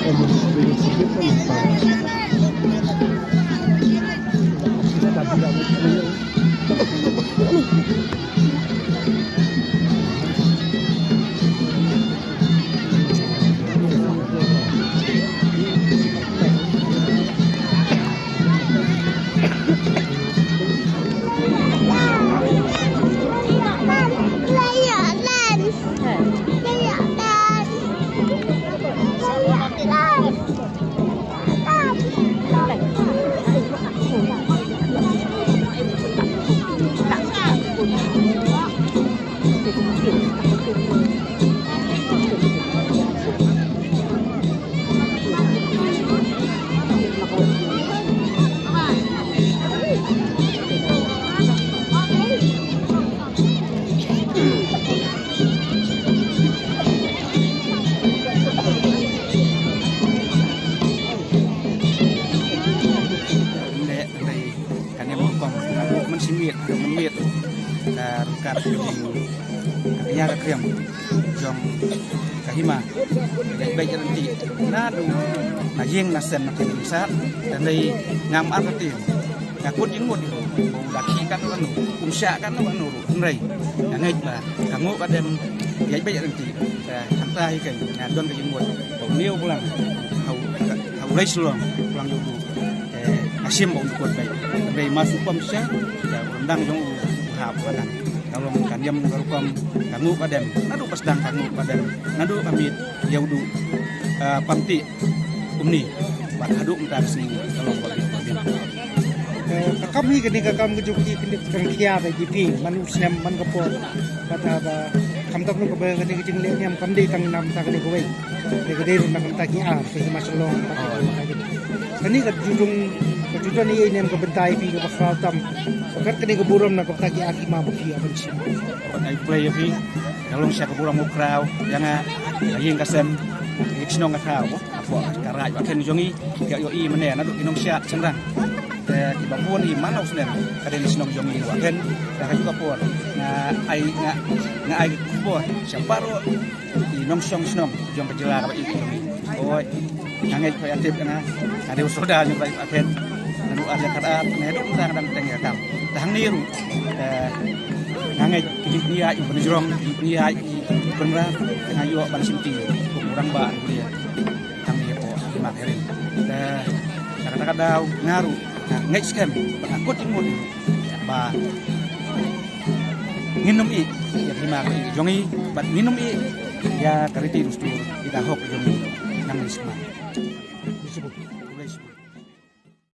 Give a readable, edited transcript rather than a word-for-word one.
Kanya kriam jong kahima dai bai nanti na du na yeng na sen na tin sa dan dai ngam arti ngakut jing mut daki kan anu umsya kan anu ngai ngai ba kamu kadem dai bai nanti santai kan ngadon ke jing mut niu pulang hau rai sulong pulang yudu asim bau kuat bai dai masuk pamsya dan rendang jong hap padang kalau kan jam garukom kamu padem nadu pasdang kamu padem nadu amit yaudu pamti umni bat hadu entar si kalau bagi kami kini kakam kejuki kini kerja bagi pi manusia man kapor kata ba kam tak nu ke kini kecing le nyam kam di tang nam ta kini kowe kini rundak kam taki ar ke masalong kini ke judung ni nem ke bentai pi ke bakal agar kini ke buram nak taki ar ima bagi aban si ai play pi kalau sia ke buram ukrau yang ayeng kasem iknong ka apa karai ba ken jongi yo i mane na du inong sia cengrang di babon i manau senen kaden sinong jongi wa ken ka juga por na ai por siapa ro i nong song sinong jong pejela ka i oi ngangai ko atip kana ada usoda nyu ba ken anu ada kada ne du tang dang teng ya kam tang ni ru ngangai kijik dia i benjrong dia i benra ngayo ban simti kurang ba dia tang ni po di materin kadang-kadang ngaruh ngai scam penakut imut ba nginum i ya lima i jongi bat nginum i ya kariti rustu kita hok jongi nang disma disebut